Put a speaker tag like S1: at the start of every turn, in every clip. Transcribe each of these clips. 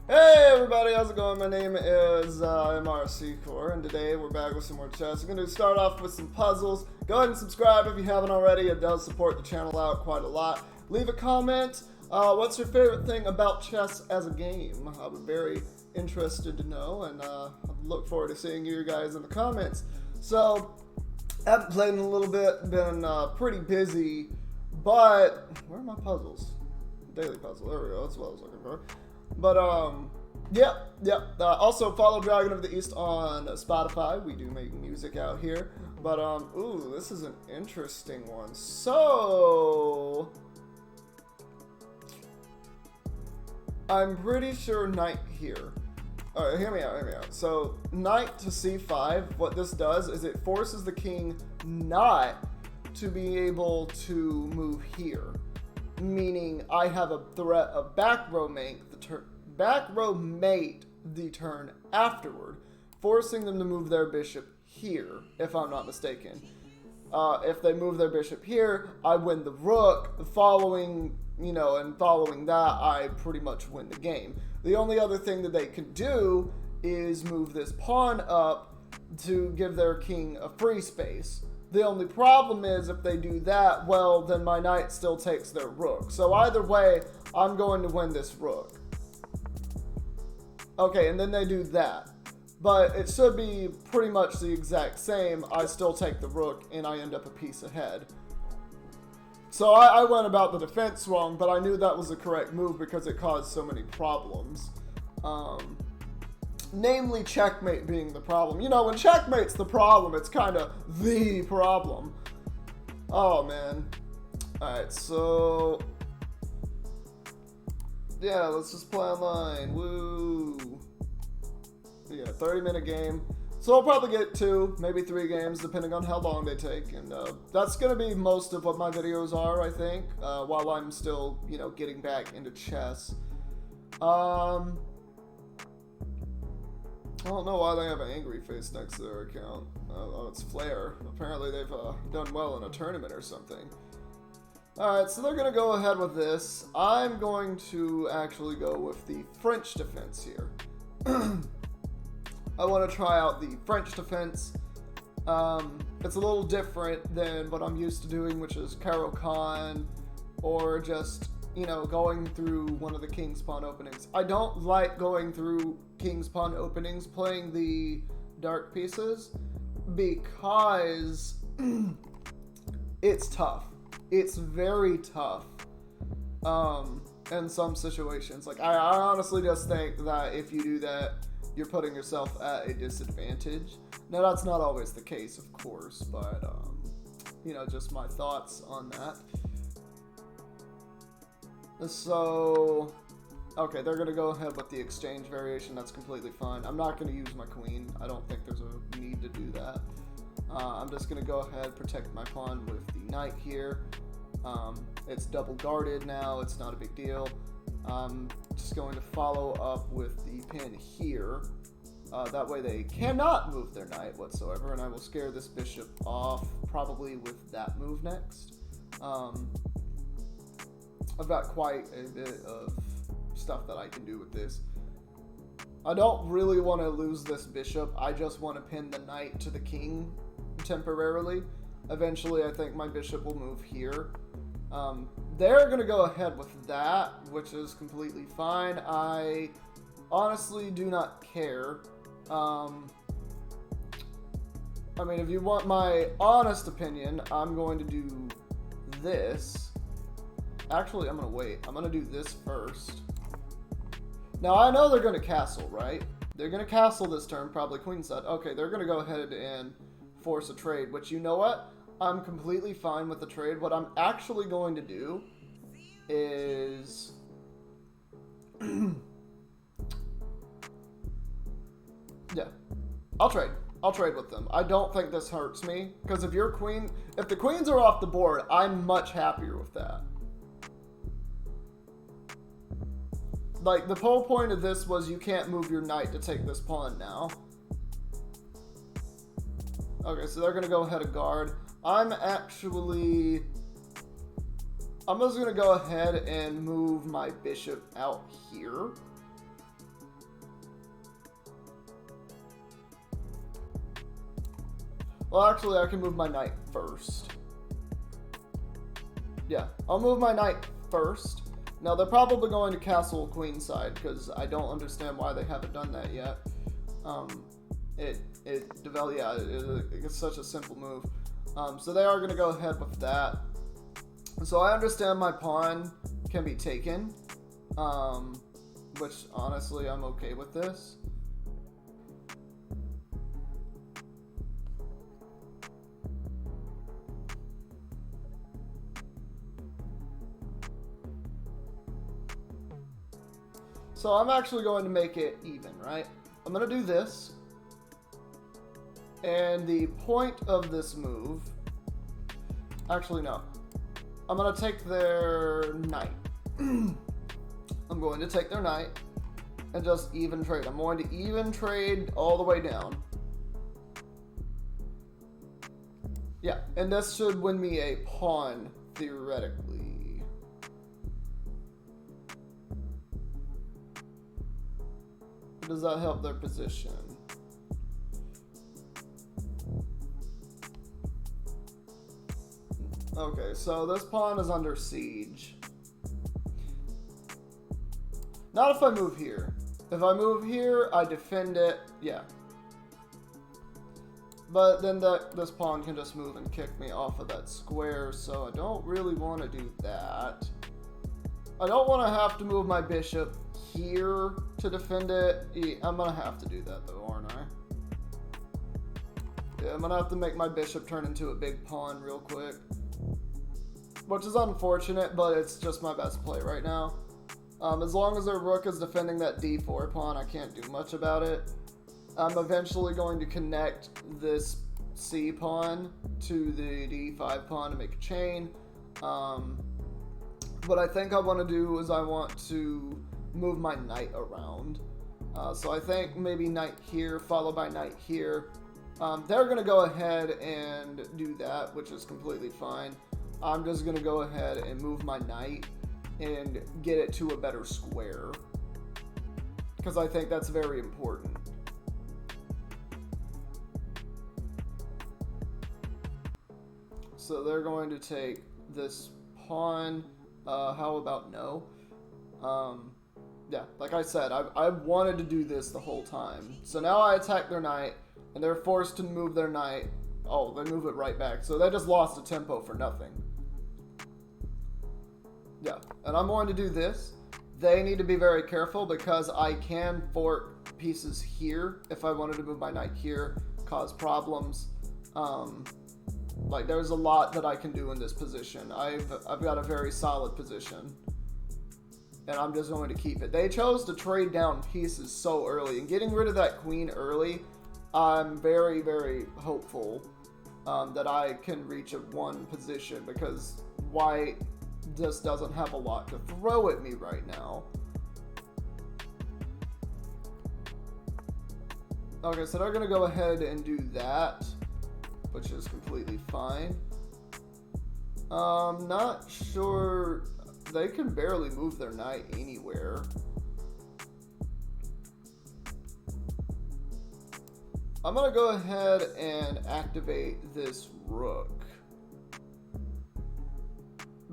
S1: Hey everybody, how's it going? My name is MRC Core, and today we're back with some more chess. I'm going to start off with some puzzles. Go ahead and subscribe if you haven't already. It does support the channel out quite a lot. Leave a comment. What's your favorite thing about chess as a game? I'm very interested to know, and I look forward to seeing you guys in the comments. So, haven't played in a little bit, been pretty busy, but where are my puzzles? Daily puzzle, there we go, that's what I was looking for. But, also follow Dragon of the East on Spotify. We do make music out here. But, ooh, this is an interesting one. So, I'm pretty sure knight here. Alright, hear me out. So, knight to c5, what this does is it forces the king not to be able to move here. Meaning, I have a threat of back row mate the turn afterward, forcing them to move their bishop here, if I'm not mistaken. If they move their bishop here, I win the rook. Following that, I pretty much win the game. The only other thing that they can do is move this pawn up to give their king a free space. The only problem is if they do that, well, then my knight still takes their rook. So either way, I'm going to win this rook. Okay, and then they do that. But it should be pretty much the exact same. I still take the rook, and I end up a piece ahead. So I went about the defense wrong, but I knew that was the correct move because it caused so many problems. Namely, checkmate being the problem. You know, when checkmate's the problem, it's kind of the problem. Oh, man. Alright, so... yeah, let's just play online. Woo! Yeah, 30-minute game. So I'll probably get 2, maybe 3 games, depending on how long they take. And that's going to be most of what my videos are, I think, while I'm still, getting back into chess. I don't know why they have an angry face next to their account. Oh, it's Flair. Apparently they've done well in a tournament or something. Alright, so they're going to go ahead with this. I'm going to actually go with the French defense here. I want to try out the French defense. It's a little different than what I'm used to doing, which is Caro-Kann, or just, going through one of the King's Pawn openings. I don't like going through King's Pawn openings, playing the dark pieces, because it's tough. It's very tough in some situations. Like, I honestly just think that if you do that, you're putting yourself at a disadvantage. Now, that's not always the case, of course, but, just my thoughts on that. So, okay, they're going to go ahead with the exchange variation. That's completely fine. I'm not going to use my queen. I don't think there's a need to do that. I'm just going to go ahead, protect my pawn with the knight here. It's double guarded now. It's not a big deal. Just going to follow up with the pin here. That way they cannot move their knight whatsoever, and I will scare this bishop off probably with that move next. I've got quite a bit of stuff that I can do with this. I don't really want to lose this bishop. I just want to pin the knight to the king temporarily. Eventually, I think my bishop will move here. They're going to go ahead with that, which is completely fine. I honestly do not care. I mean, if you want my honest opinion, I'm going to do this. Actually, I'm going to wait. I'm going to do this first. Now, I know they're going to castle, right? They're going to castle this turn, probably queenside. Okay, they're going to go ahead and force a trade, which, you know what? I'm completely fine with the trade. What I'm actually going to do is... yeah, I'll trade. I'll trade with them. I don't think this hurts me, because if the queens are off the board, I'm much happier with that. Like, the whole point of this was you can't move your knight to take this pawn now. Okay, so they're going to go ahead and guard. I'm just going to go ahead and move my bishop out here. Well, actually, I can move my knight first. Yeah, I'll move my knight first. Now, they're probably going to castle queenside, because I don't understand why they haven't done that yet. It's such a simple move. So they are going to go ahead with that. So I understand my pawn can be taken, which honestly I'm okay with this. So I'm actually going to make it even, right? I'm going to do this. And the point of this move... Actually, no. I'm going to take their knight. I'm going to take their knight and just even trade. I'm going to even trade all the way down. Yeah, and this should win me a pawn, theoretically. Does that help their position? Okay, so this pawn is under siege. Not if I move here. If I move here, I defend it, yeah. But then this pawn can just move and kick me off of that square, so I don't really want to do that. I don't want to have to move my bishop here to defend it. I'm going to have to do that though, aren't I? Yeah, I'm going to have to make my bishop turn into a big pawn real quick. Which is unfortunate, but it's just my best play right now. As long as their rook is defending that d4 pawn, I can't do much about it. I'm eventually going to connect this c pawn to the d5 pawn to make a chain. What I think I want to do is I want to move my knight around. So I think maybe knight here, followed by knight here. They're going to go ahead and do that, which is completely fine. I'm just going to go ahead and move my knight and get it to a better square, because I think that's very important. So they're going to take this pawn. How about no? Yeah, like I said, I wanted to do this the whole time. So now I attack their knight, and they're forced to move their knight. Oh, they move it right back. So they just lost a tempo for nothing. Yeah, and I'm going to do this. They need to be very careful because I can fork pieces here if I wanted to move my knight here, cause problems. Like, there's a lot that I can do in this position. I've got a very solid position, and I'm just going to keep it. They chose to trade down pieces so early, and getting rid of that queen early, I'm very, very hopeful that I can reach a one position, because white just doesn't have a lot to throw at me right now. Okay, so they're going to go ahead and do that, which is completely fine. Not sure. They can barely move their knight anywhere. I'm going to go ahead and activate this rook,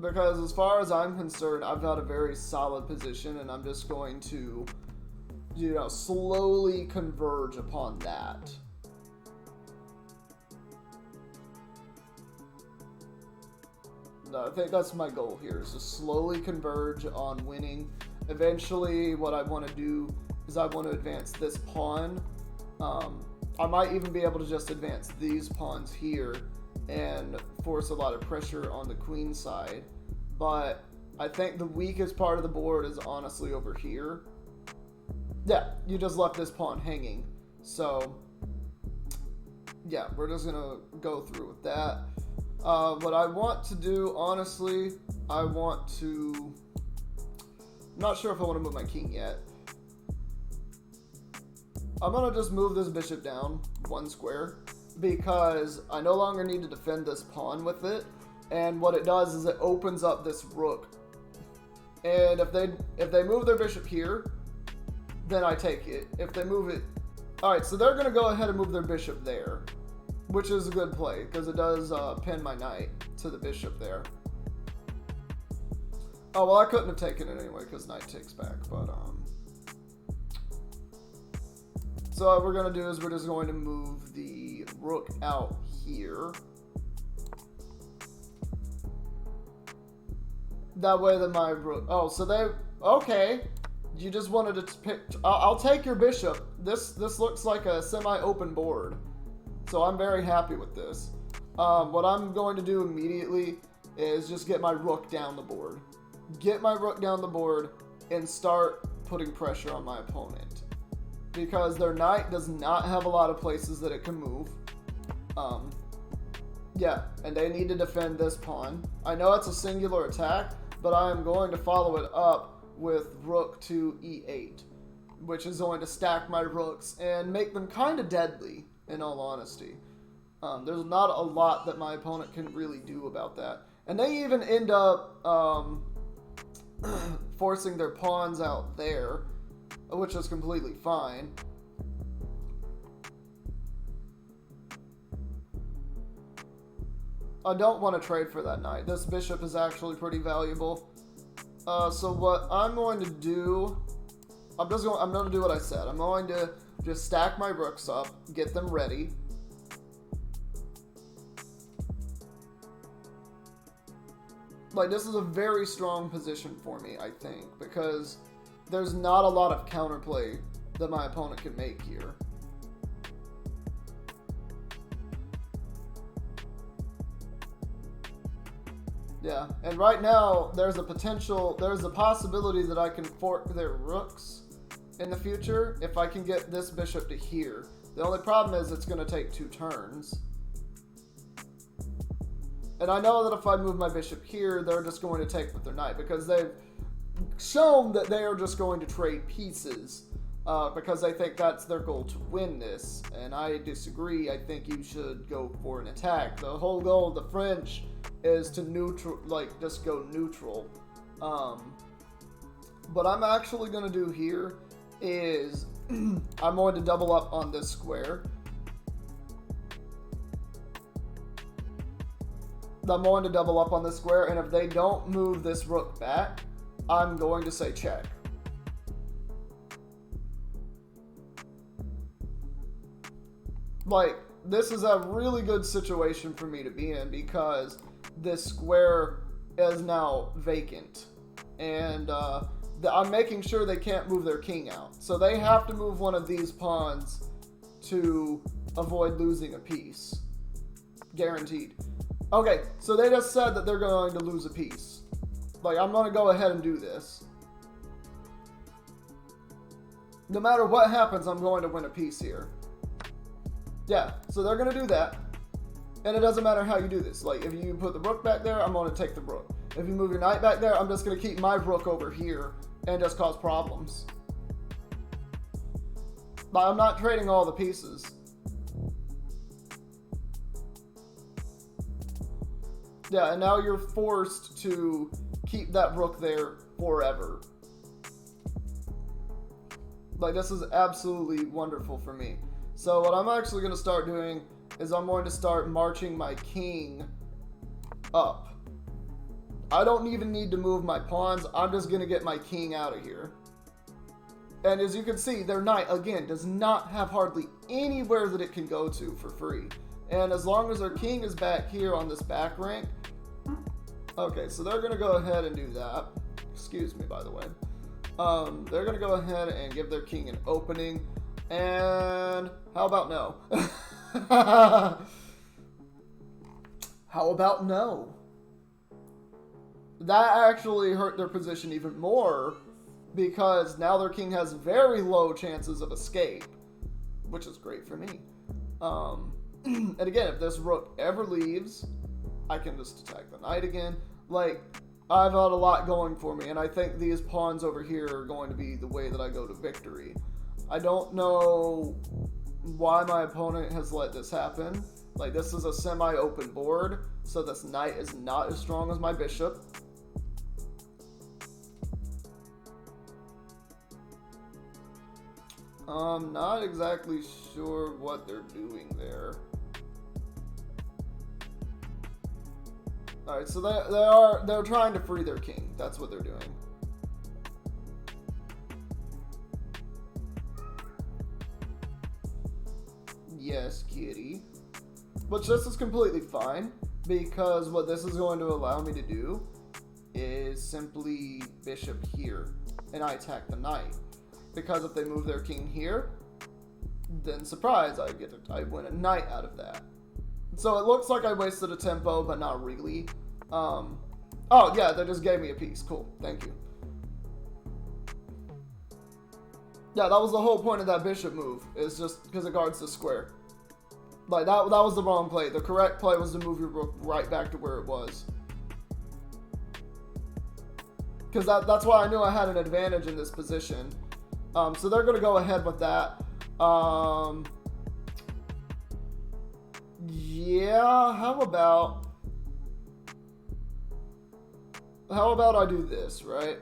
S1: because as far as I'm concerned, I've got a very solid position, and I'm just going to, you know, slowly converge upon that. No, I think that's my goal here, is to slowly converge on winning. Eventually, what I want to do is I want to advance this pawn. I might even be able to just advance these pawns here and force a lot of pressure on the queen side. But I think the weakest part of the board is honestly over here. Yeah, you just left this pawn hanging. So, yeah, we're just going to go through with that. What I want to do, honestly, I'm not sure if I want to move my king yet. I'm going to just move this bishop down one square, because I no longer need to defend this pawn with it. And what it does is it opens up this rook. And if they move their bishop here, then I take it. If they move it... Alright, so they're going to go ahead and move their bishop there. which is a good play because it does pin my knight to the bishop there. Oh, well, I couldn't have taken it anyway because knight takes back, but so what we're going to do is we're just going to move the rook out here. That way that my rook... Oh, so they... Okay. You just wanted to pick... I'll take your bishop. This looks like a semi-open board. So I'm very happy with this. What I'm going to do immediately is just get my rook down the board. Get my rook down the board and start putting pressure on my opponent. Because their knight does not have a lot of places that it can move. Yeah, and they need to defend this pawn. I know it's a singular attack, but I am going to follow it up with rook to e8, which is going to stack my rooks and make them kind of deadly, in all honesty. There's not a lot that my opponent can really do about that. And they even end up forcing their pawns out there, which is completely fine. I don't want to trade for that knight. This bishop is actually pretty valuable. So what I'm going to do, I'm going to do what I said. I'm going to just stack my rooks up, get them ready. Like, this is a very strong position for me, I think, because there's not a lot of counterplay that my opponent can make here. Yeah, and right now, there's a possibility that I can fork their rooks in the future if I can get this bishop to here. The only problem is it's going to take 2 turns. And I know that if I move my bishop here, they're just going to take with their knight, because they've shown that they are just going to trade pieces because they think that's their goal to win this. And I disagree. I think you should go for an attack. The whole goal of the French is to neutral, like, just go neutral. What I'm actually going to do here is I'm going to double up on this square. I'm going to double up on this square, and if they don't move this rook back, I'm going to say check. Like, this is a really good situation for me to be in because this square is now vacant. And I'm making sure they can't move their king out. So they have to move one of these pawns to avoid losing a piece. Guaranteed. Okay, so they just said that they're going to lose a piece. Like, I'm going to go ahead and do this. No matter what happens, I'm going to win a piece here. Yeah, so they're going to do that. And it doesn't matter how you do this. Like, if you put the rook back there, I'm going to take the rook. If you move your knight back there, I'm just going to keep my rook over here and just cause problems. But I'm not trading all the pieces. Yeah, and now you're forced to keep that rook there forever. Like, this is absolutely wonderful for me. So what I'm actually going to start doing is I'm going to start marching my king up. I don't even need to move my pawns. I'm just going to get my king out of here. And as you can see, their knight, again, does not have hardly anywhere that it can go to for free. And as long as their king is back here on this back rank. Okay, so they're going to go ahead and do that. Excuse me, by the way. They're going to go ahead and give their king an opening. And how about no? How about no? That actually hurt their position even more because now their king has very low chances of escape, which is great for me. And again, if this rook ever leaves, I can just attack the knight again. Like, I've had a lot going for me, and I think these pawns over here are going to be the way that I go to victory. I don't know why my opponent has let this happen. Like, this is a semi-open board, so this knight is not as strong as my bishop. I'm not exactly sure what they're doing there. All right, so they're trying to free their king. That's what they're doing. Yes, kitty. Which this is completely fine, because what this is going to allow me to do is simply bishop here, and I attack the knight. Because if they move their king here, then surprise, I win a knight out of that. So it looks like I wasted a tempo, but not really. Oh yeah, they just gave me a piece. Cool, thank you. Yeah, that was the whole point of that bishop move, is just because it guards the square. Like, that was the wrong play. The correct play was to move your rook right back to where it was. Because that's why I knew I had an advantage in this position. So they're going to go ahead with that. Yeah, how about I do this, right?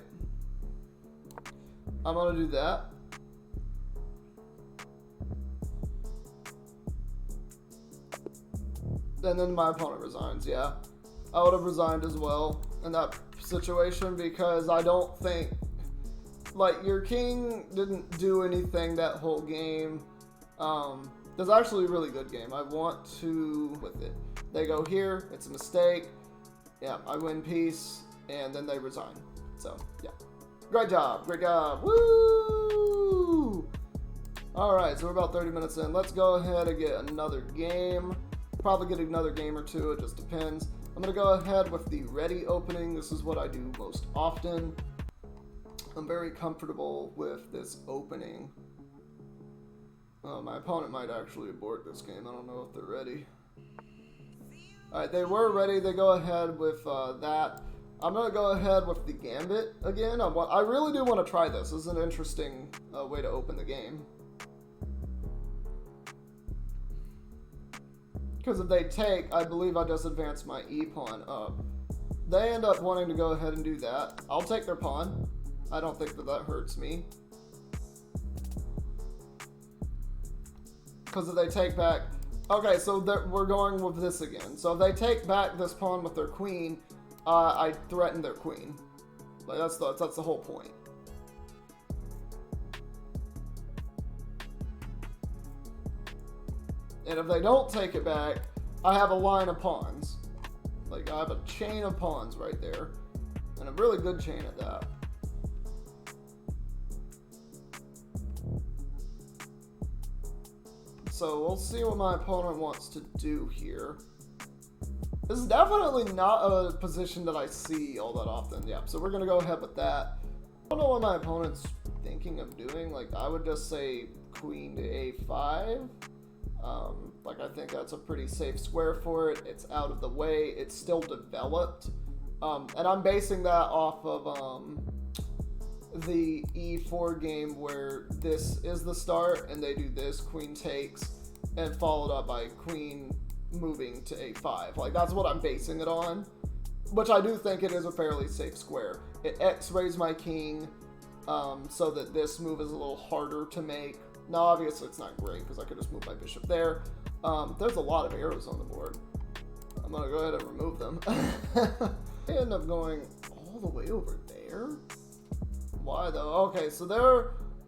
S1: I'm going to do that. And then my opponent resigns, yeah. I would have resigned as well in that situation, because I don't think, like, your king didn't do anything that whole game. It's actually a really good game. I want to with it. They go here, it's a mistake. Yeah, I win piece, and then they resign. So, yeah. Great job, great job. Woo! Alright, so we're about 30 minutes in. Let's go ahead and get another game. Probably get another game or two, it just depends. I'm going to go ahead with the ready opening. This is what I do most often. I'm very comfortable with this opening. My opponent might actually abort this game. I don't know if they're ready. Alright, they were ready. They go ahead with that. I'm going to go ahead with the gambit again. I really do want to try this. This is an interesting way to open the game. Because if they take, I believe I just advance my e-pawn up. They end up wanting to go ahead and do that. I'll take their pawn. I don't think that hurts me. Because if they take back... Okay, so we're going with this again. So if they take back this pawn with their queen, I threaten their queen. Like, that's the whole point. And if they don't take it back, I have a line of pawns. Like, I have a chain of pawns right there. And a really good chain at that. So we'll see what my opponent wants to do here. This is definitely not a position that I see all that often. Yeah, so we're going to go ahead with that. I don't know what my opponent's thinking of doing. Like, I would just say queen to a5. Like, I think that's a pretty safe square for it. It's out of the way. It's still developed. And I'm basing that off of the e4 game where this is the start and they do this, queen takes, and followed up by queen moving to a5. Like, that's what I'm basing it on, which I do think it is a fairly safe square. It x-rays my king, so that this move is a little harder to make. Now, obviously, it's not great because I could just move my bishop there. There's a lot of arrows on the board. I'm going to go ahead and remove them. They end up going all the way over there. Why, though? Okay, so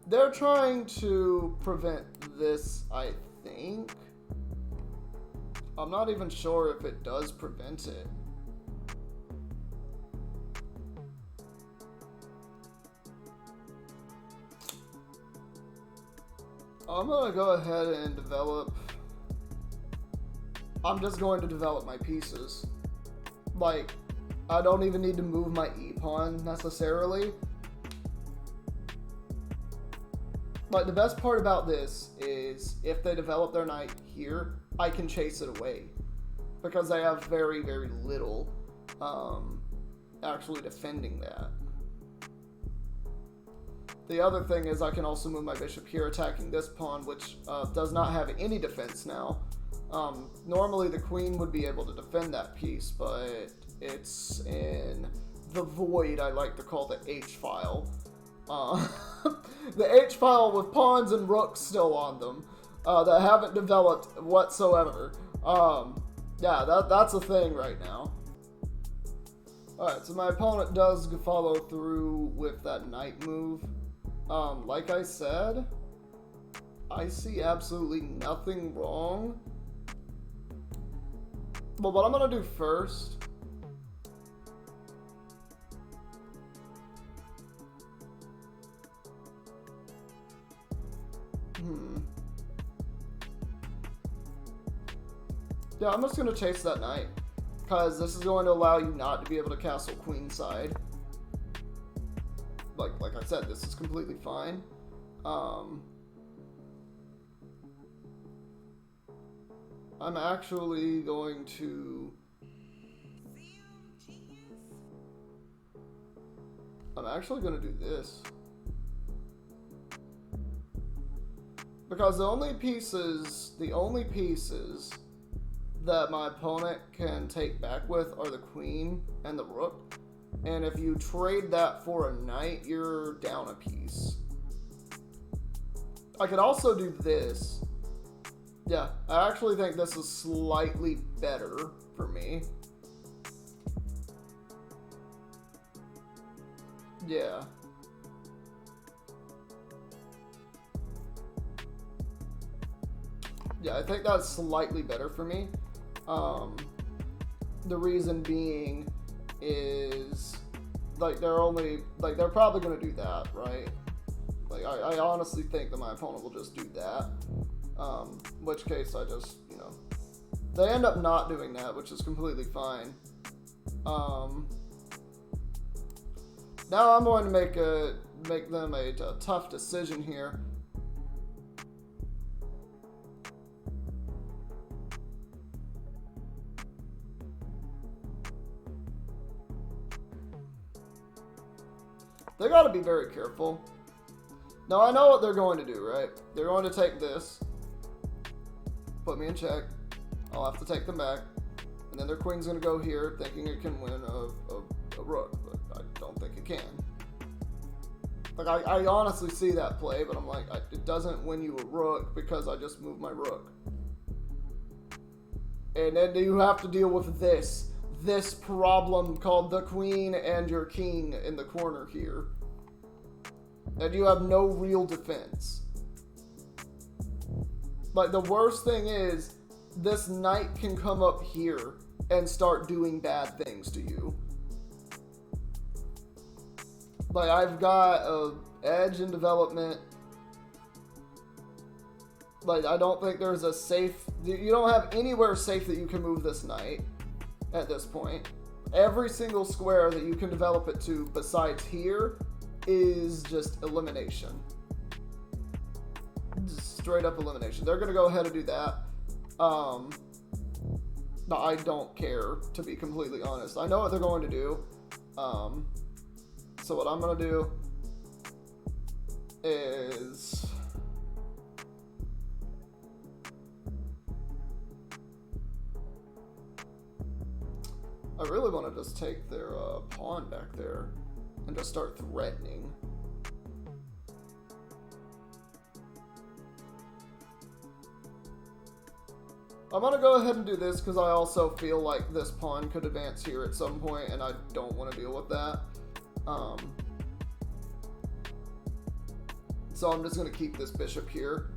S1: they're trying to prevent this, I think. I'm not even sure if it does prevent it. I'm going to go ahead and develop... I'm just going to develop my pieces. Like, I don't even need to move my e-pawn necessarily. Like, the best part about this is if they develop their knight here, I can chase it away. Because they have very, very little actually defending that. The other thing is I can also move my bishop here, attacking this pawn, which does not have any defense now. Normally the queen would be able to defend that piece, but it's in the void, I like to call the H-file. The H-file with pawns and rooks still on them that haven't developed whatsoever. Yeah, that's a thing right now. Alright, so my opponent does follow through with that knight move. Like I said, I see absolutely nothing wrong. But what I'm gonna do first, yeah, I'm just gonna chase that knight, because this is going to allow you not to be able to castle queenside. Like I said, this is completely fine. I'm actually going to... do this. Because the only pieces that my opponent can take back with are the queen and the rook. And if you trade that for a knight, you're down a piece. I could also do this. Yeah, I actually think this is slightly better for me. Yeah. Yeah, I think that's slightly better for me. The reason being is, like, they're probably going to do that, right? Like, I honestly think that my opponent will just do that. Which case I just, you know, they end up not doing that, which is completely fine. Now I'm going to make them a tough decision here. They gotta be very careful. Now I know what they're going to do, right? They're going to take this, put me in check. I'll have to take them back, and then their queen's gonna go here, thinking it can win a rook, but I don't think it can. Like, I honestly see that play, but I'm like, it doesn't win you a rook because I just moved my rook. And then you have to deal with this problem called the queen and your king in the corner here. And you have no real defense. Like, the worst thing is, this knight can come up here and start doing bad things to you. Like, I've got a edge in development. Like, I don't think there's a safe... You don't have anywhere safe that you can move this knight at this point. Every single square that you can develop it to besides here is just elimination. Just straight up elimination. They're going to go ahead and do that. No, I don't care, to be completely honest. I know what they're going to do. So what I'm going to do is... I really want to just take their pawn back there and just start threatening. I'm going to go ahead and do this because I also feel like this pawn could advance here at some point, and I don't want to deal with that. So I'm just going to keep this bishop here.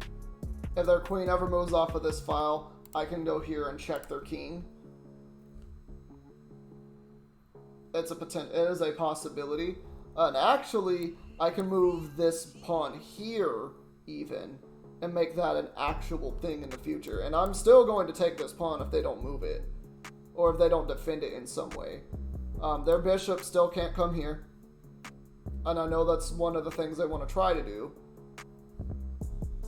S1: If their queen ever moves off of this file, I can go here and check their king. It is a possibility. And actually, I can move this pawn here, even, and make that an actual thing in the future. And I'm still going to take this pawn if they don't move it, or if they don't defend it in some way. Their bishop still can't come here. And I know that's one of the things they want to try to do.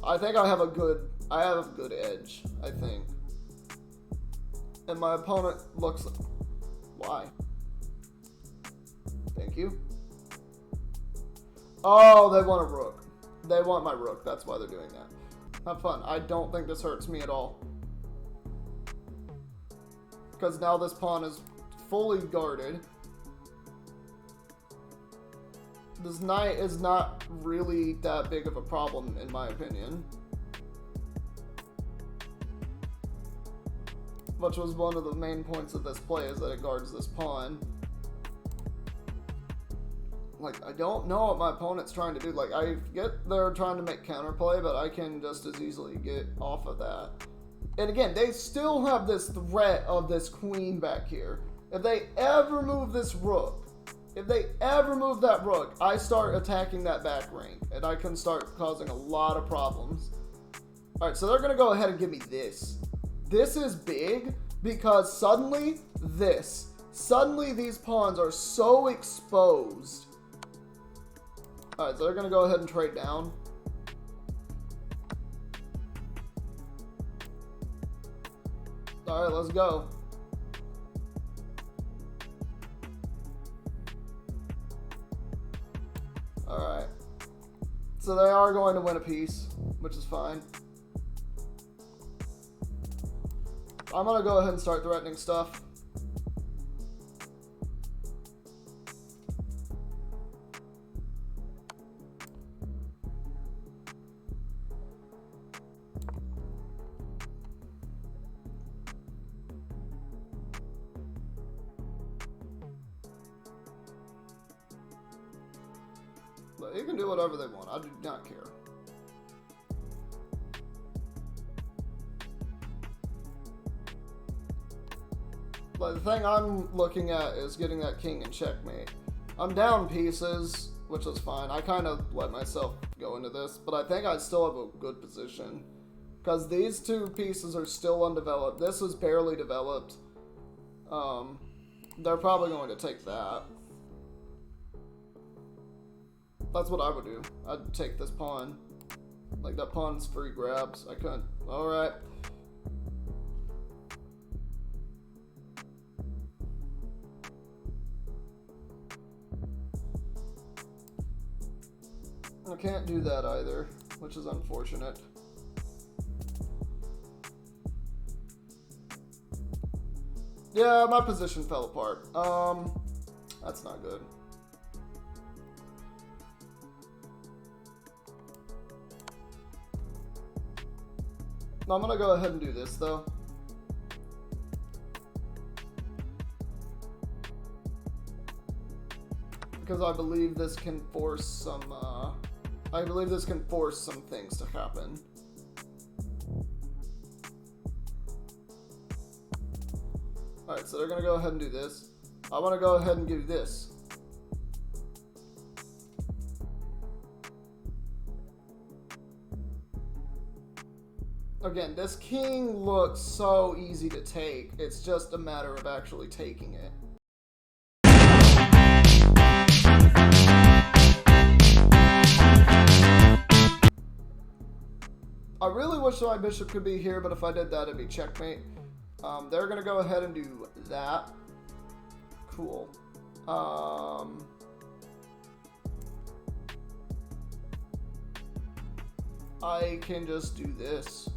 S1: I think I have a good edge, I think. And my opponent looks... Why? Thank you. Oh, they want a rook. They want my rook. That's why they're doing that. Have fun. I don't think this hurts me at all. Because now this pawn is fully guarded. This knight is not really that big of a problem, in my opinion. Which was one of the main points of this play, is that it guards this pawn. like, I don't know what my opponent's trying to do. Like, I get they're trying to make counterplay, but I can just as easily get off of that. And again, they still have this threat of this queen back here. If they ever move this rook, if they ever move that rook, I start attacking that back rank, and I can start causing a lot of problems. Alright, so they're going to go ahead and give me this. This is big, because suddenly these pawns are so exposed. Alright, so they're going to go ahead and trade down. Alright, let's go. Alright. So they are going to win a piece, which is fine. I'm going to go ahead and start threatening stuff. But you can do whatever they want. I do not care. But the thing I'm looking at is getting that king in checkmate. I'm down pieces, which is fine. I kind of let myself go into this, but I think I still have a good position. Because these two pieces are still undeveloped. This is barely developed. They're probably going to take that. That's what I would do. I'd take this pawn. Like, that pawn's free grabs. I couldn't. Alright. I can't do that either, which is unfortunate. Yeah, my position fell apart. That's not good. I'm gonna go ahead and do this though. Because I believe this can force some, things to happen. Alright, so they're gonna go ahead and do this. I wanna go ahead and do this. Again, this king looks so easy to take. It's just a matter of actually taking it. I really wish my bishop could be here, but if I did that, it'd be checkmate. They're going to go ahead and do that. Cool. I can just do this.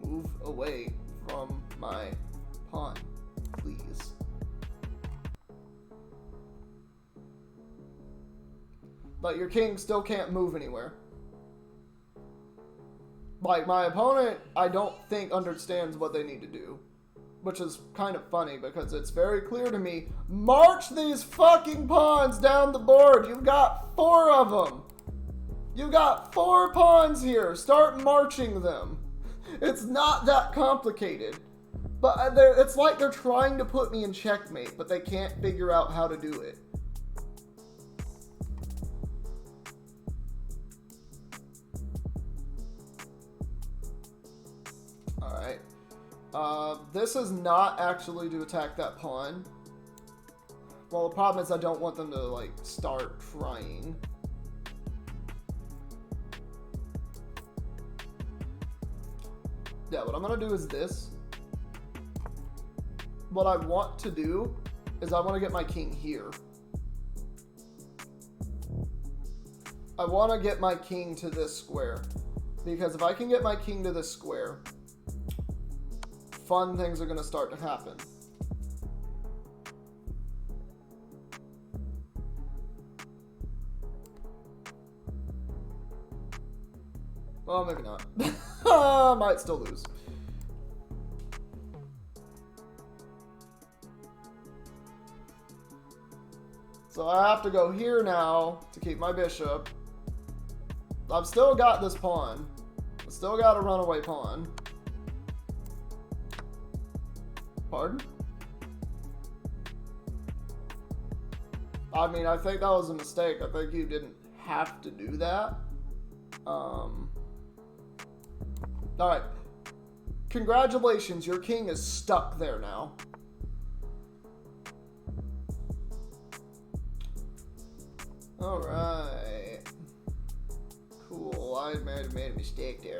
S1: Move away from my pawn, please. But your king still can't move anywhere. Like, my opponent, I don't think understands what they need to do. Which is kind of funny, because it's very clear to me. March these fucking pawns down the board! You've got 4 of them! You got 4 pawns here! Start marching them! It's not that complicated. But it's like they're trying to put me in checkmate, but they can't figure out how to do it. Alright. This is not actually to attack that pawn. Well, the problem is I don't want them to, like, start trying. Yeah, what I'm going to do is this. What I want to do is I want to get my king here. I want to get my king to this square. Because if I can get my king to this square, fun things are going to start to happen. Well, maybe not. I might still lose. So I have to go here now to keep my bishop. I've still got this pawn. I still got a runaway pawn. Pardon? I mean, I think that was a mistake. I think you didn't have to do that. Alright. Congratulations, your king is stuck there now. Alright. Cool, I might have made a mistake there.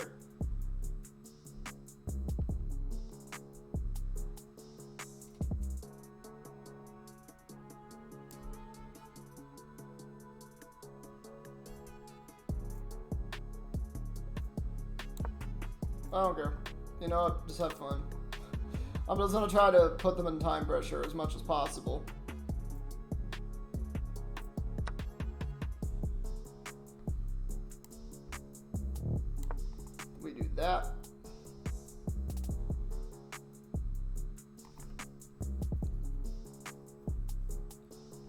S1: I don't care. You know what? Just have fun. I'm just gonna try to put them in time pressure as much as possible. We do that.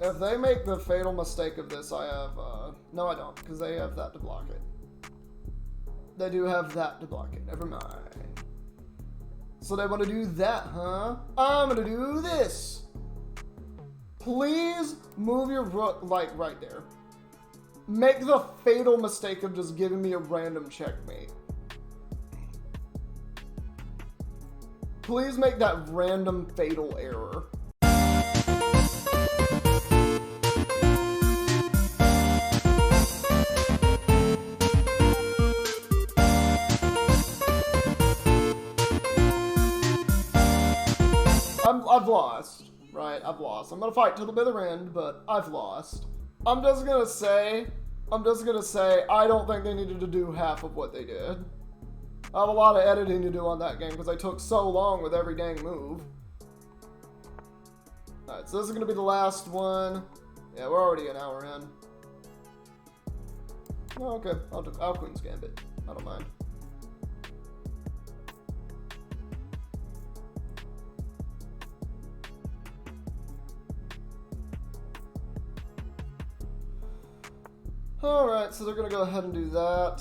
S1: If they make the fatal mistake of this, I have, no I don't, because they have that to block it. They do have that to block it. Never mind. So they want to do that, huh? I'm gonna do this. Please move your rook, like, right there. Make the fatal mistake of just giving me a random checkmate. Please make that random fatal error. I've lost, right? I've lost. I'm gonna fight till the bitter end, but I've lost. I'm just gonna say, I don't think they needed to do half of what they did. I have a lot of editing to do on that game because I took so long with every dang move. Alright, so this is gonna be the last one. Yeah, we're already an hour in. Oh, okay, I'll Queen's Gambit. I don't mind. Alright, so they're gonna go ahead and do that.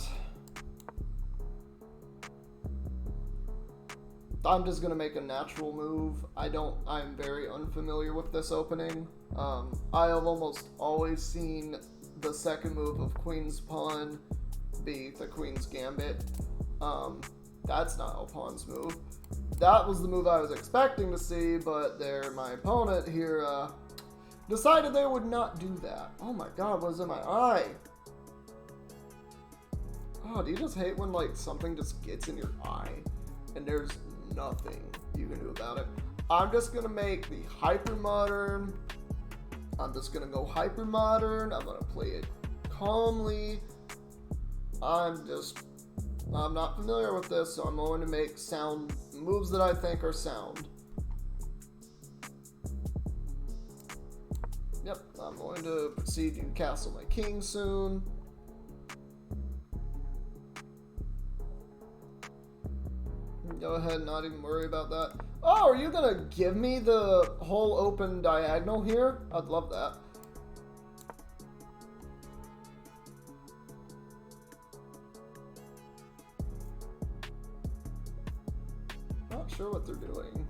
S1: I'm just gonna make a natural move. I'm very unfamiliar with this opening. I have almost always seen the second move of Queen's Pawn be the Queen's Gambit. That's not a pawn's move. That was the move I was expecting to see, but my opponent here, decided they would not do that. Oh my god, what is in my eye? Oh, do you just hate when, like, something just gets in your eye and there's nothing you can do about it? I'm just gonna make the hyper modern. I'm just gonna go hyper modern. I'm gonna play it calmly. I'm not familiar with this, so I'm going to make sound moves that I think are sound. Yep, I'm going to proceed to castle my king soon. Go ahead, not even worry about that. Oh, are you gonna give me the whole open diagonal here? I'd love that. Not sure what they're doing.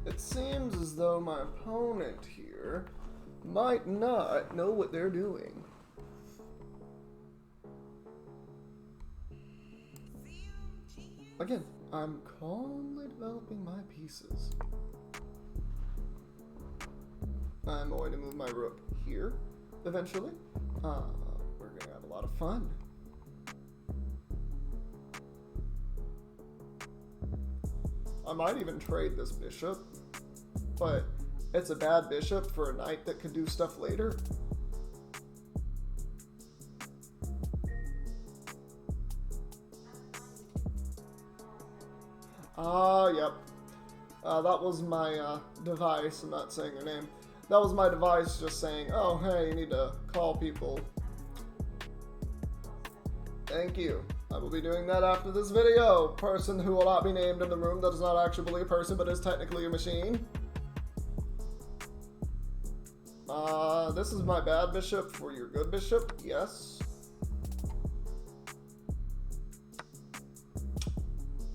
S1: It seems as though my opponent here might not know what they're doing. Again, I'm calmly developing my pieces. I'm going to move my rook here eventually. We're going to have a lot of fun. I might even trade this bishop, but it's a bad bishop for a knight that could do stuff later. Yep. That was my device. I'm not saying your name. That was my device just saying, oh, hey, you need to call people. Thank you. I will be doing that after this video. Person who will not be named in the room that is not actually a person but is technically a machine. This is my bad bishop for your good bishop. Yes.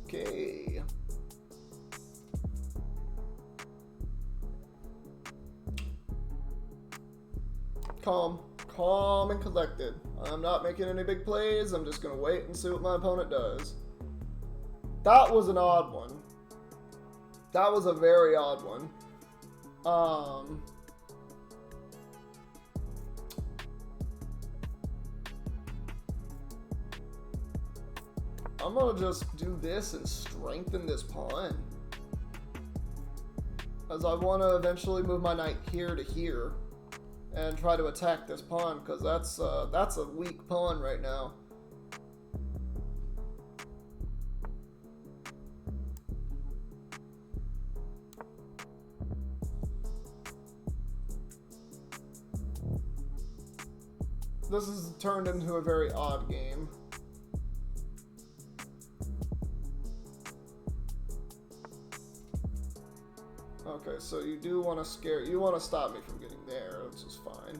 S1: Okay. Calm and collected. I'm not making any big plays. I'm just gonna wait and see what my opponent does. That was an odd one. That was a very odd one. I'm gonna just do this and strengthen this pawn, as I want to eventually move my knight here to here and try to attack this pawn, because that's a weak pawn right now. This has turned into a very odd game. Okay, so you do want to you want to stop me from getting there, which is fine.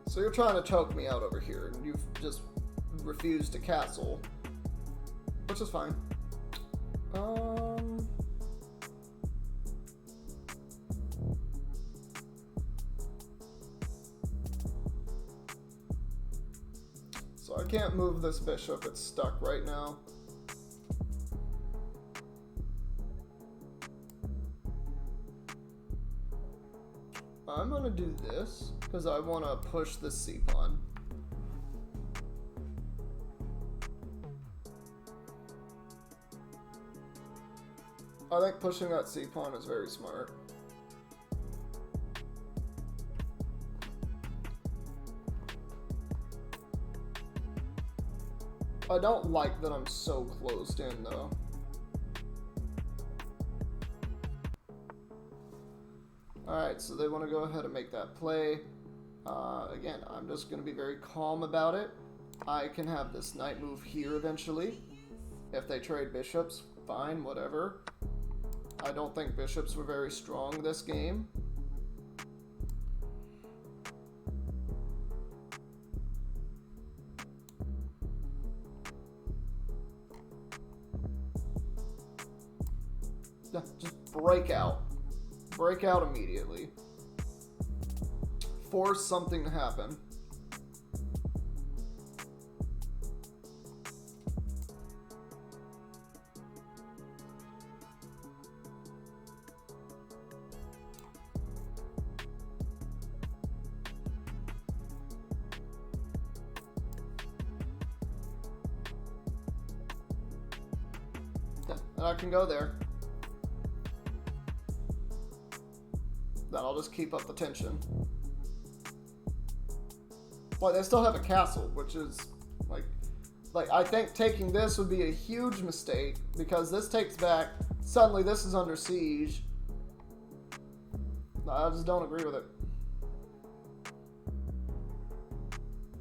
S1: So you're trying to choke me out over here, and you've just refused to castle, which is fine. So I can't move this bishop, it's stuck right now. I'm gonna do this, because I want to push this c-pawn. I think pushing that c-pawn is very smart. I don't like that I'm so closed in, though. Alright, so they want to go ahead and make that play. Again, I'm just going to be very calm about it. I can have this knight move here eventually. If they trade bishops, fine, whatever. I don't think bishops were very strong this game. Yeah, just break out. Break out immediately. Force something to happen. Yeah, and I can go there. Then I'll just keep up the tension. Well, they still have a castle, which is like I think taking this would be a huge mistake, because this takes back. Suddenly, this is under siege. I just don't agree with it.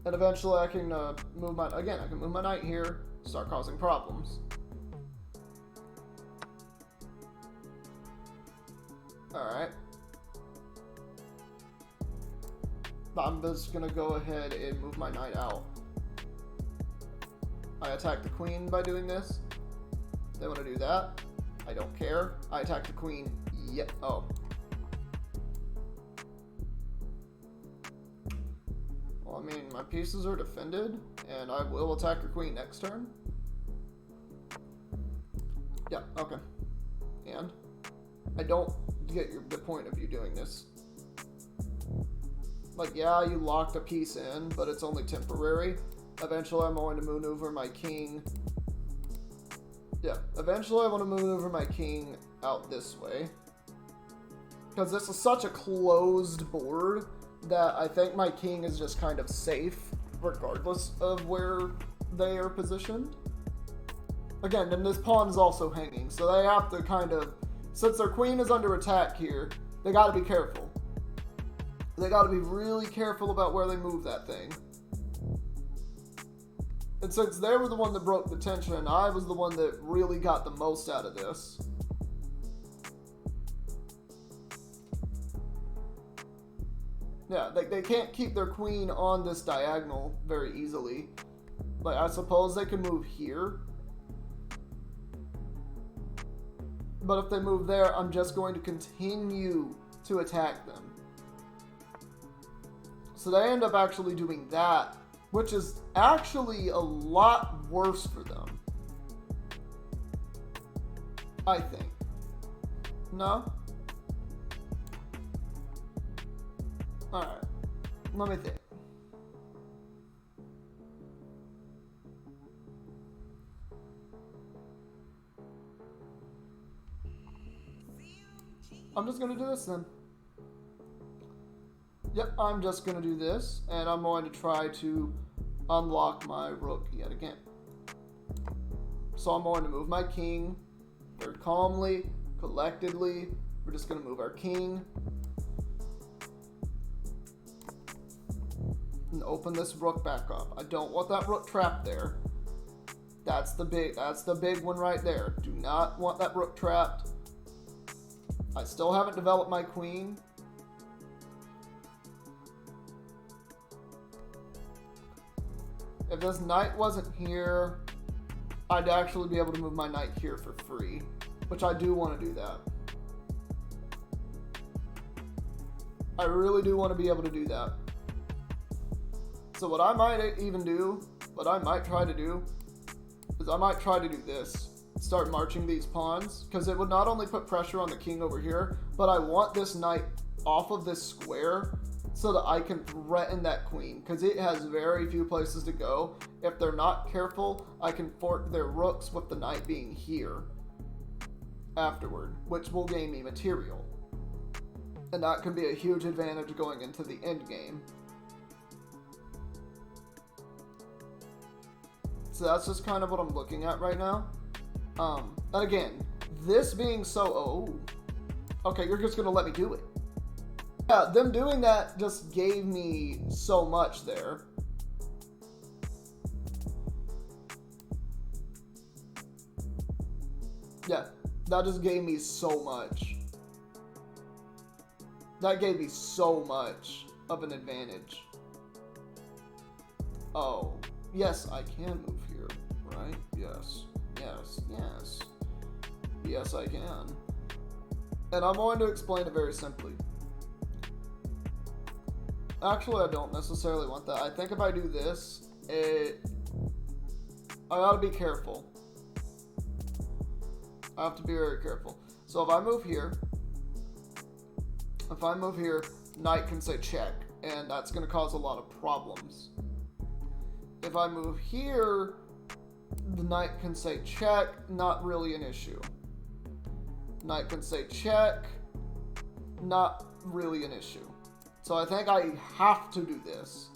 S1: And eventually, I can move my I can move my knight here, start causing problems. All right. I'm just gonna go ahead and move my knight out. I attack the queen by doing this. They want to do that. I don't care. I attack the queen. Yep. Oh. Well, I mean, my pieces are defended, and I will attack your queen next turn. Yeah. Okay. And I don't get the point of you doing this. Like, yeah, you locked a piece in, but it's only temporary. Eventually, I'm going to maneuver my king. Yeah, eventually I want to maneuver my king out this way. Because this is such a closed board that I think my king is just kind of safe, regardless of where they are positioned. Again, and this pawn is also hanging, so they have to kind of, since their queen is under attack here, they got to be careful. They got to be really careful about where they move that thing. And since they were the one that broke the tension, I was the one that really got the most out of this. Yeah, they can't keep their queen on this diagonal very easily. Like, I suppose they can move here. But if they move there, I'm just going to continue to attack them. So they end up actually doing that, which is actually a lot worse for them. I think. No? Alright. Let me think. I'm just gonna do this then. Yep, I'm just going to do this, and I'm going to try to unlock my rook yet again. So I'm going to move my king very calmly, collectedly. We're just going to move our king. And open this rook back up. I don't want that rook trapped there. That's the big one right there. Do not want that rook trapped. I still haven't developed my queen. If this knight wasn't here, I'd actually be able to move my knight here for free, which I do want to do that. I really do want to be able to do that. So what I might even do, what I might try to do, is I might try to do this. Start marching these pawns, because it would not only put pressure on the king over here, but I want this knight off of this square so that I can threaten that queen, because it has very few places to go. If they're not careful, I can fork their rooks with the knight being here afterward, which will gain me material. And that can be a huge advantage going into the end game. So that's just kind of what I'm looking at right now. And again, this being so... okay, you're just going to let me do it. Yeah, them doing that just gave me so much there. Yeah, that just gave me so much. That gave me so much of an advantage. Oh, yes, I can move here, right? Yes, yes, yes. Yes, I can. And I'm going to explain it very simply. Actually, I don't necessarily want that. I think if I do this, I gotta be careful. I have to be very careful. So if I move here, knight can say check, and that's gonna cause a lot of problems. If I move here, the knight can say check, not really an issue. Knight can say check, not really an issue. So I think I have to do this.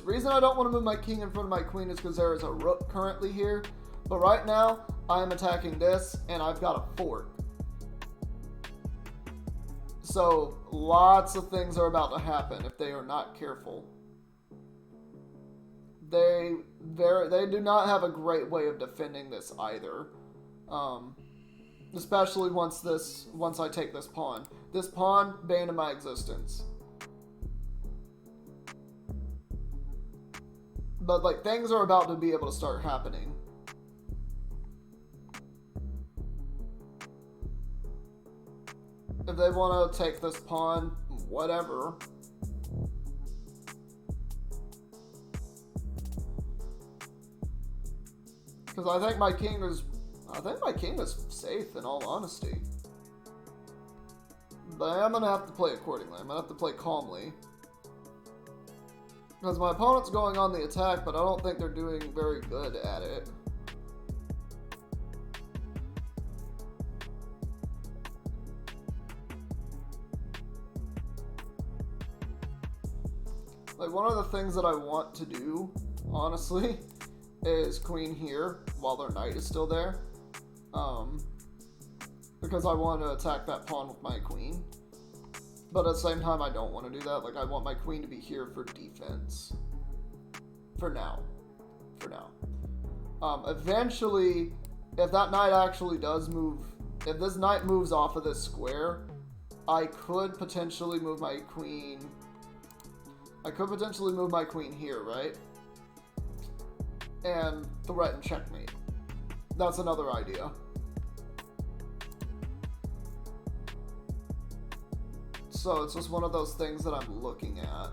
S1: Reason I don't want to move my king in front of my queen is because there is a rook currently here. But right now, I am attacking this, and I've got a fork. So lots of things are about to happen if they are not careful. They do not have a great way of defending this either. Especially once I take this pawn. This pawn, bane of my existence. But like, things are about to be able to start happening. If they want to take this pawn, whatever. Because I think my king is safe, in all honesty. But I am going to have to play accordingly. I'm going to have to play calmly. Because my opponent's going on the attack, but I don't think they're doing very good at it. Like, one of the things that I want to do, honestly, is queen here while their knight is still there. because I want to attack that pawn with my queen. But at the same time, I don't want to do that. Like, I want my queen to be here for defense. For now. For now. Eventually, if that knight actually does move... If this knight moves off of this square, I could potentially move my queen... I could potentially move my queen here, right? And threaten checkmate. That's another idea. So it's just one of those things that I'm looking at.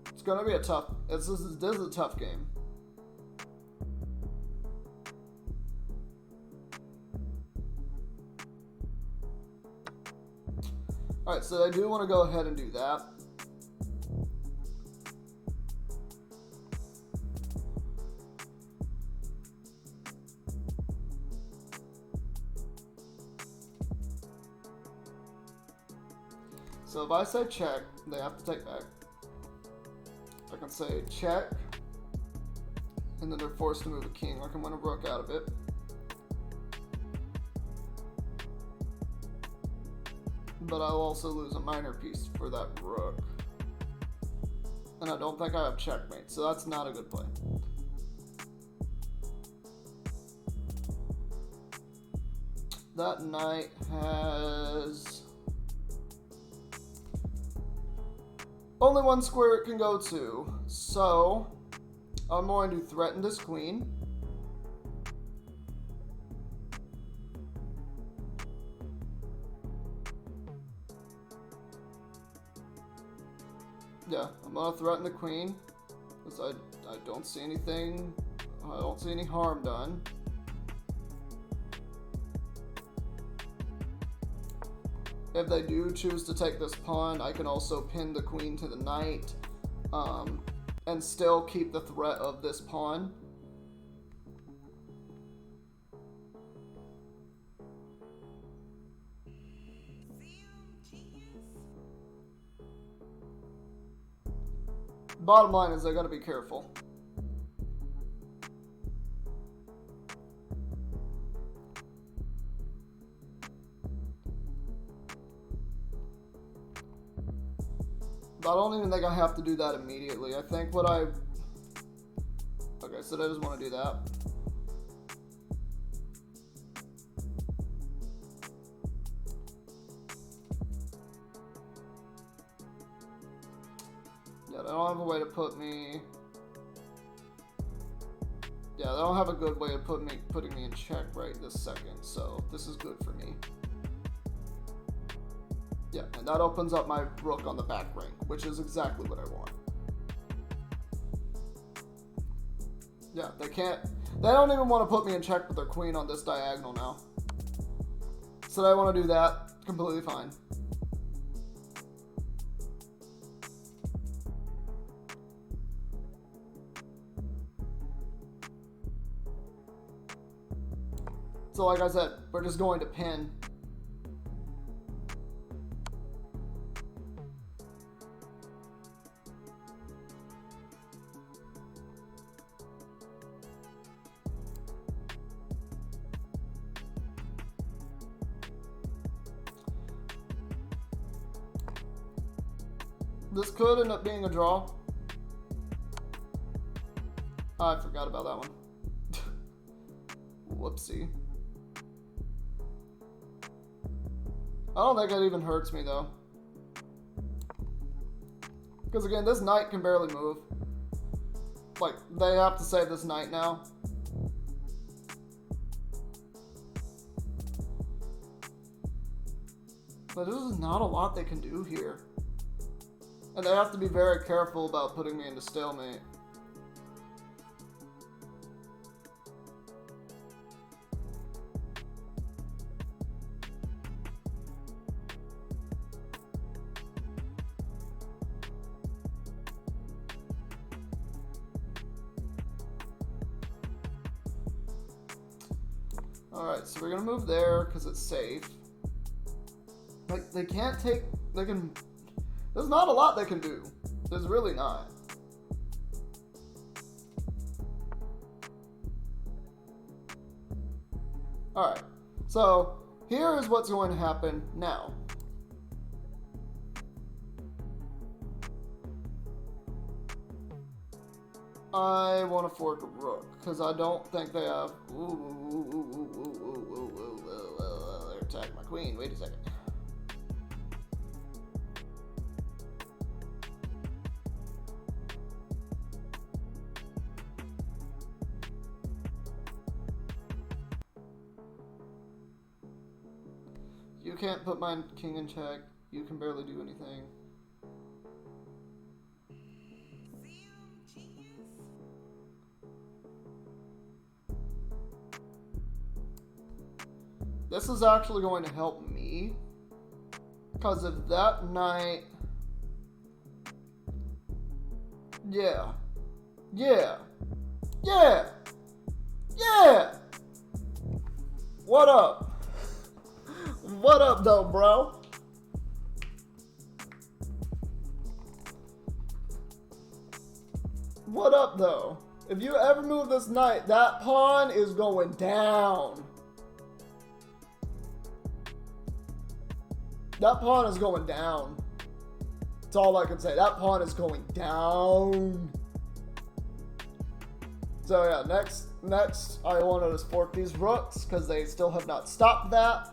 S1: It's gonna be a tough... This is a tough game. Alright, so I do want to go ahead and do that. So if I say check, they have to take back. I can say check, and then they're forced to move a king. Like I'm going to rook out of it. But I'll also lose a minor piece for that rook. And I don't think I have checkmate, so that's not a good play. That knight has only one square it can go to, so I'm going to threaten this queen. Yeah, I'm gonna threaten the queen, because I don't see anything, I don't see any harm done. If they do choose to take this pawn, I can also pin the queen to the knight, and still keep the threat of this pawn. Bottom line is I gotta be careful. I don't even think I have to do that immediately. I think what I... Okay, so I just want to do that. Yeah, they don't have a way to put me... Yeah, they don't have a good way of putting me in check right this second, so this is good for me. Yeah, and that opens up my rook on the back rank, which is exactly what I want. Yeah, they don't even want to put me in check with their queen on this diagonal now. So they want to do that, completely fine. So like I said, we're just going to pin. This could end up being a draw. I forgot about that one. Whoopsie. I don't think that even hurts me though. Because again, this knight can barely move. Like, they have to save this knight now. But there's not a lot they can do here. And they have to be very careful about putting me into stalemate. Alright, so we're gonna move there because it's safe. Like, they can't take... They can... There's not a lot they can do. There's really not. Alright, so here is what's going to happen now. I want to fork a rook, because I don't think they have... They're attacking my queen. Wait a second. You can't put my king in check. You can barely do anything. This is actually going to help me, because of that knight. Yeah. Yeah. Yeah. Yeah. What up? What up, though, bro? What up, though? If you ever move this knight, that pawn is going down. That pawn is going down. That's all I can say. That pawn is going down. So yeah, next I wanted to fork these rooks because they still have not stopped that.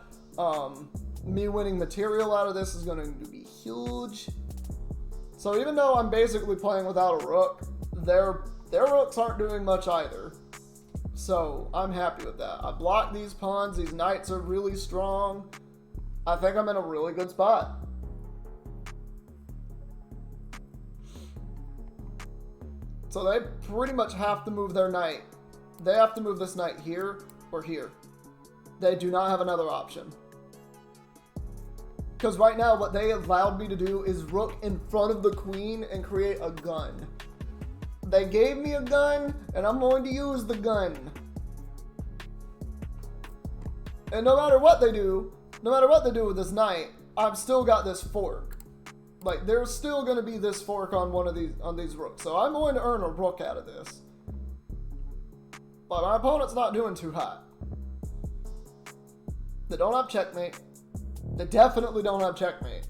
S1: Me winning material out of this is going to be huge. So even though I'm basically playing without a rook, their rooks aren't doing much either. So I'm happy with that. I blocked these pawns. These knights are really strong. I think I'm in a really good spot. So they pretty much have to move their knight. They have to move this knight here or here. They do not have another option. Because right now what they allowed me to do is rook in front of the queen and create a gun. They gave me a gun and I'm going to use the gun. And no matter what they do with this knight, I've still got this fork. Like, there's still going to be this fork on these rooks. So I'm going to earn a rook out of this. But my opponent's not doing too hot. They don't have checkmate. They definitely don't have checkmate.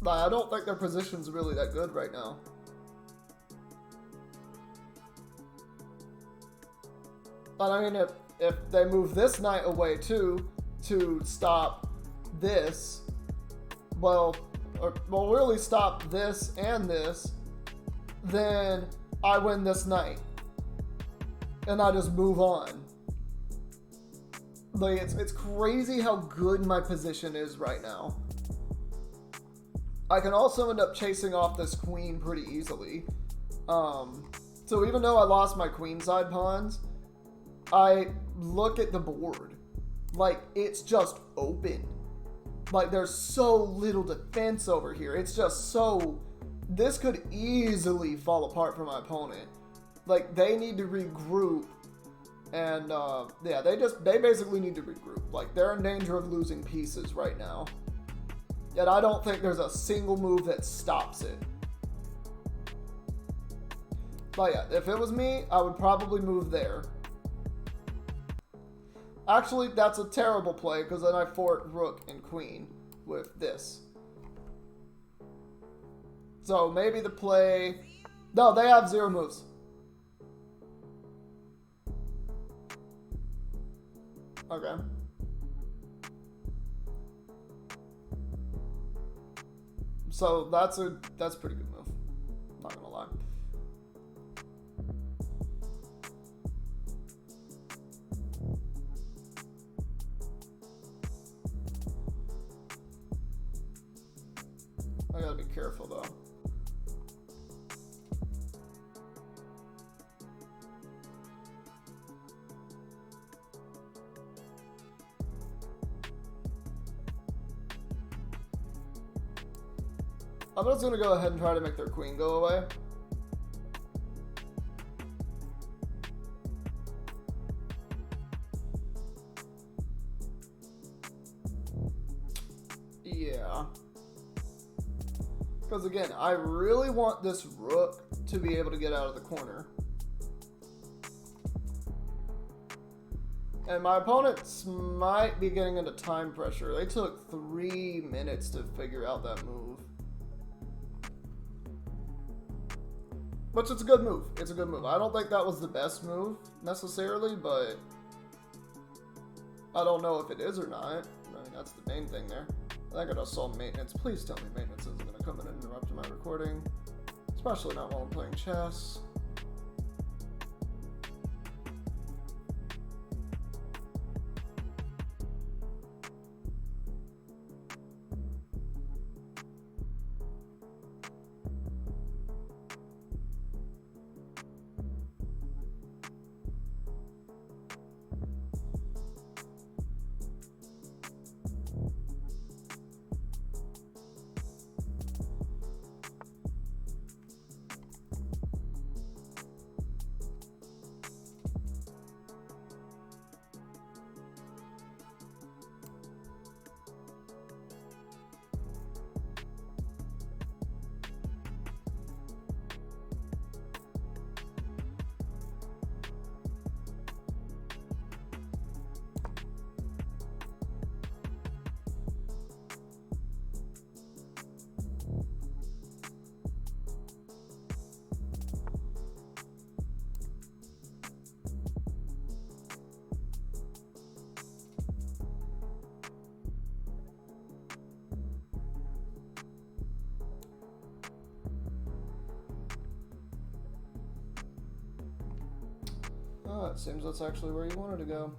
S1: Like, I don't think their position's really that good right now. But I mean, if they move this knight away too to stop this, well really stop this and this, then I win this knight. And I just move on. Like, it's crazy how good my position is right now. I can also end up chasing off this queen pretty easily. So even though I lost my queenside pawns, I look at the board. Like, it's just open. Like, there's so little defense over here. It's just so... This could easily fall apart for my opponent. Like, they need to regroup. And, yeah, they basically need to regroup. Like, they're in danger of losing pieces right now. Yet I don't think there's a single move that stops it. But yeah, if it was me, I would probably move there. Actually, that's a terrible play, because then I fork rook and queen with this. So maybe the play... No, they have 0 moves. Okay. So that's a pretty good move. Not gonna lie. I gotta be careful though. I'm just gonna go ahead and try to make their queen go away. Yeah. Because again, I really want this rook to be able to get out of the corner. And my opponents might be getting into time pressure. They took 3 minutes to figure out that move. Which it's a good move. It's a good move. I don't think that was the best move, necessarily, but I don't know if it is or not. I mean, that's the main thing there. I think I just saw maintenance. Please tell me maintenance isn't going to come in and interrupt my recording. Especially not while I'm playing chess. Oh, it seems that's actually where you wanted to go.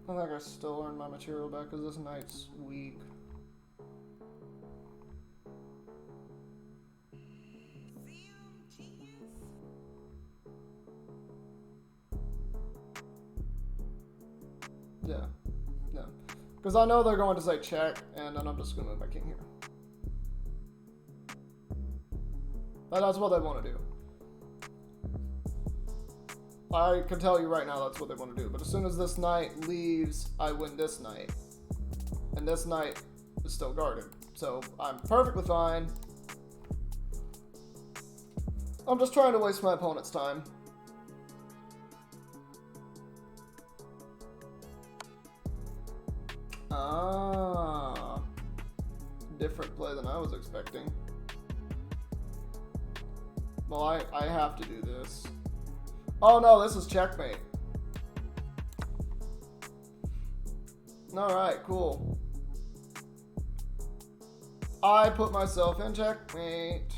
S1: I think I still earned my material back because this knight's weak. Yeah. Because I know they're going to say check, and then I'm just going to move my king here. But that's what they want to do. I can tell you right now that's what they want to do. But as soon as this knight leaves, I win this knight. And this knight is still guarded. So I'm perfectly fine. I'm just trying to waste my opponent's time. Ah, different play than I was expecting. Well, I have to do this. Oh no, this is checkmate. Alright, cool. I put myself in checkmate.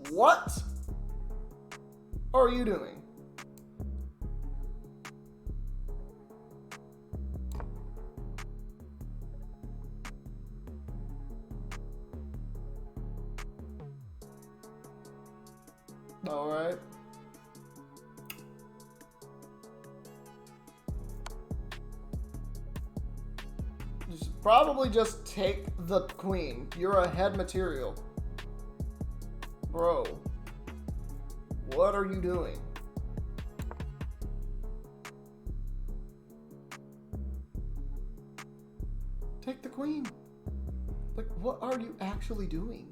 S1: What are you doing? All right. You should probably just take the queen. You're a head material. Bro. What are you doing? Take the queen. Like, what are you actually doing?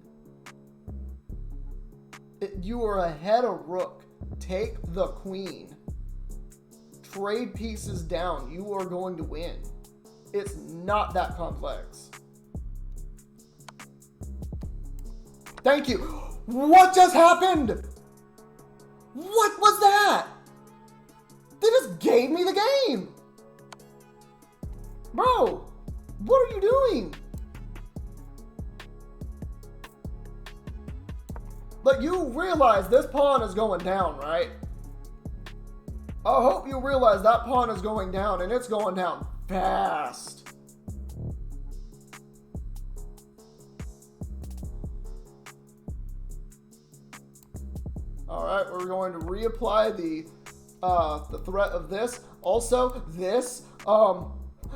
S1: You are ahead of rook. Take the queen. Trade pieces down. You are going to win. It's not that complex. Thank you. What just happened? What was that? They just gave me the game. Bro, what are you doing? But you realize this pawn is going down, right? I hope you realize that pawn is going down, and it's going down fast. All right, we're going to reapply the threat of this. Also, this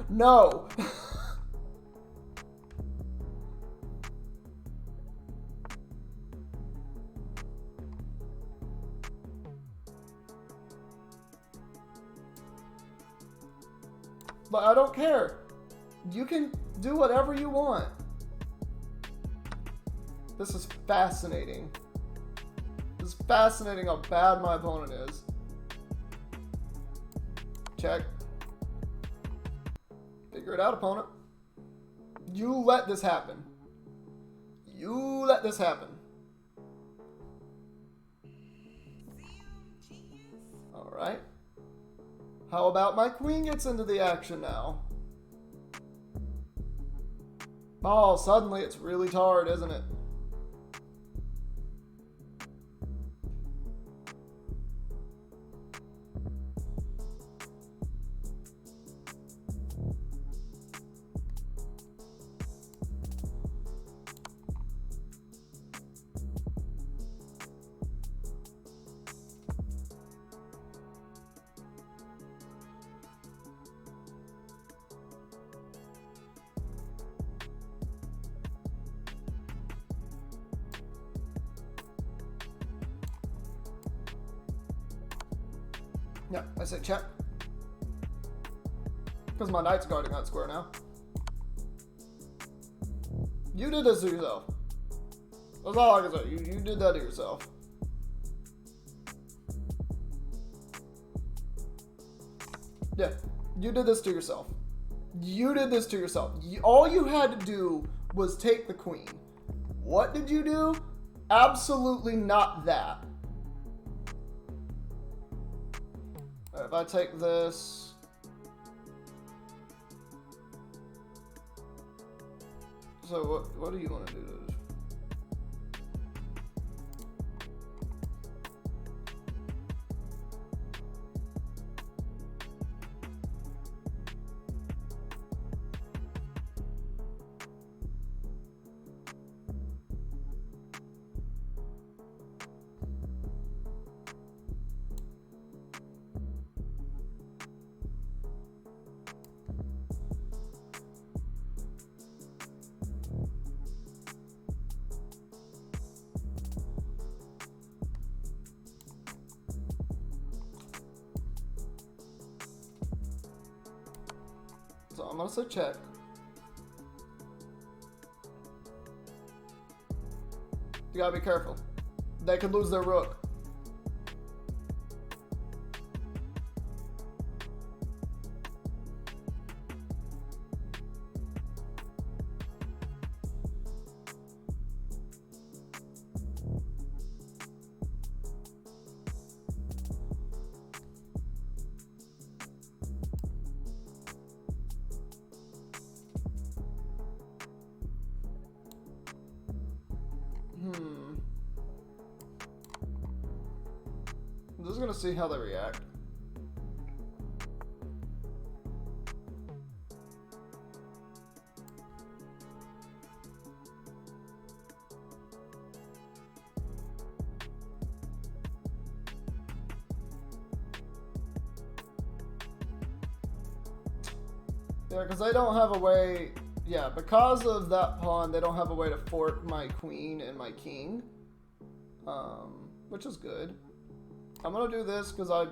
S1: No. But I don't care. You can do whatever you want. This is fascinating. It's fascinating how bad my opponent is. Check. Figure it out, opponent. You let this happen. You let this happen. Alright. How about my queen gets into the action now? Oh, suddenly it's really hard, isn't it? Yeah, I say check. Because my knight's guarding that square now. You did this to yourself. That's all I can say. You did that to yourself. Yeah, you did this to yourself. You did this to yourself. All you had to do was take the queen. What did you do? Absolutely not that. If I take this, so what do you want to do? So I'm gonna say check. You gotta be careful. They could lose their rook. I'm just gonna see how they react. Yeah, because they don't have a way. Yeah, because of that pawn, they don't have a way to fork my queen and my king. Which is good. I'm gonna do this because I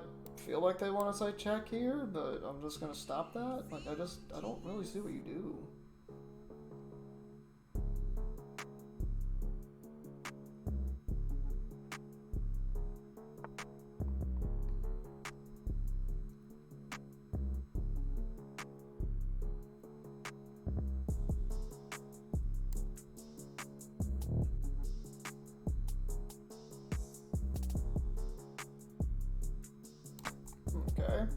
S1: feel like they want to say check here, but I'm just gonna stop that. Like, I don't really see what you do. Okay.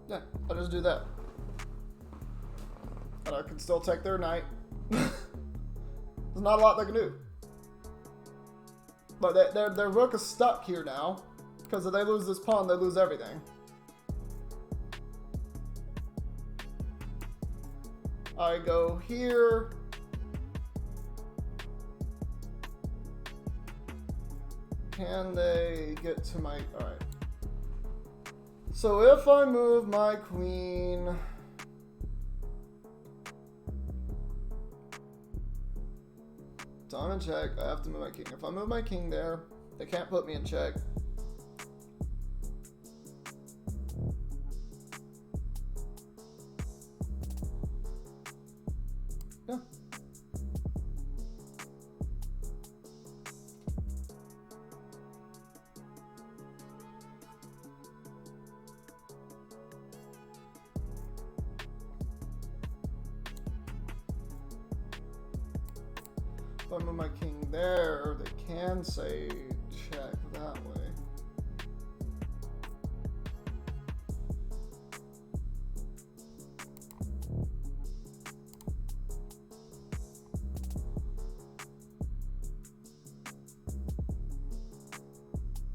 S1: Yeah, I just do that. And I can still take their knight. There's not a lot they can do. But their rook is stuck here now. Because if they lose this pawn, they lose everything. I go here. Can they get to my... Alright. So if I move my queen... So I'm in check. I have to move my king. If I move my king there, they can't put me in check. Yeah. If I move my king there, they can say check that way.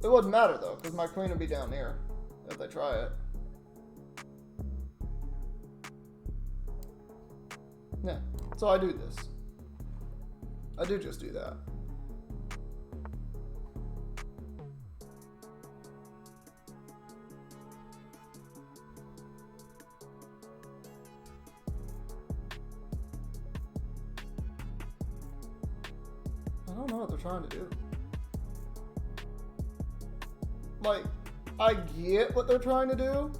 S1: It wouldn't matter though, because my queen would be down here if they try it. Yeah, so I do this. I do just do that. I don't know what they're trying to do. Like, I get what they're trying to do,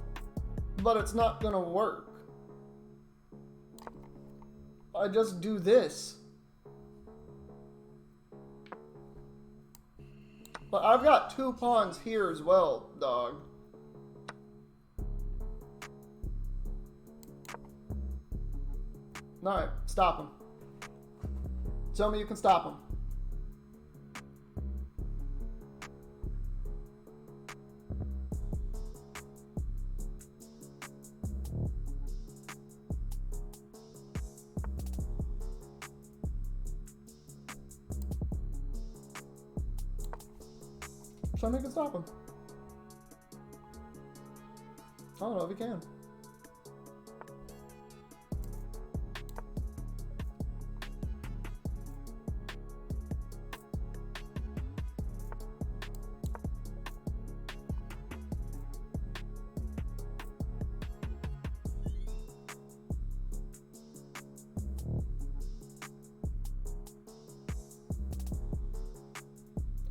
S1: but it's not gonna work. I just do this. But I've got 2 pawns here as well, dog. Alright, stop him. Tell me you can stop him. Show me you can stop him. I don't know if he can.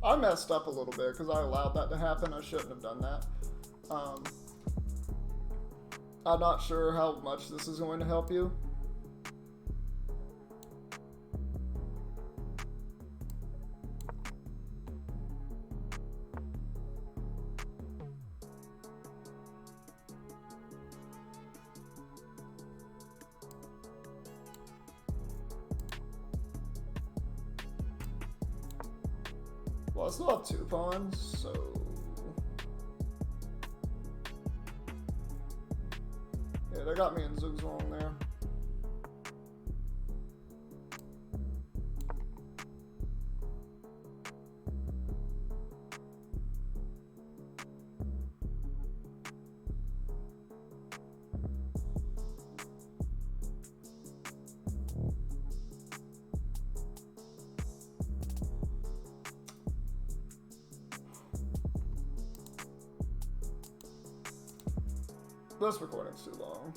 S1: I messed up a little bit because I allowed that to happen. I shouldn't have done that. I'm not sure how much this is going to help you. Well, I still have 2 pawns, so... Yeah, they got me in zugzwang there. This recording's too long.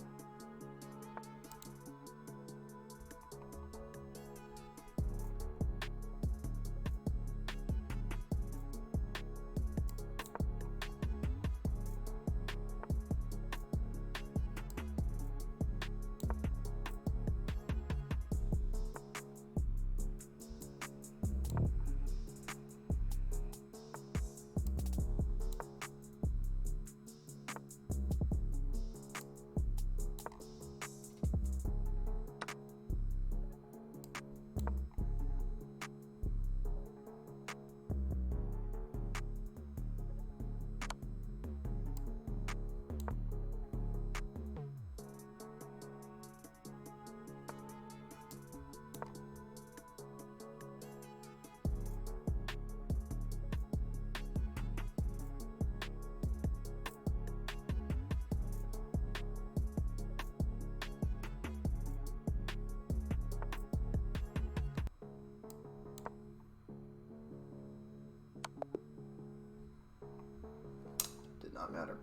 S1: not matter.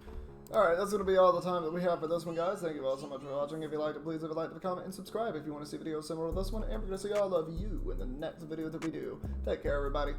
S1: Alright, that's going to be all the time that we have for this one, guys. Thank you all so much for watching. If you liked it, please leave a like, leave a comment, and subscribe if you want to see videos similar to this one. And we're going to see all of you in the next video that we do. Take care, everybody.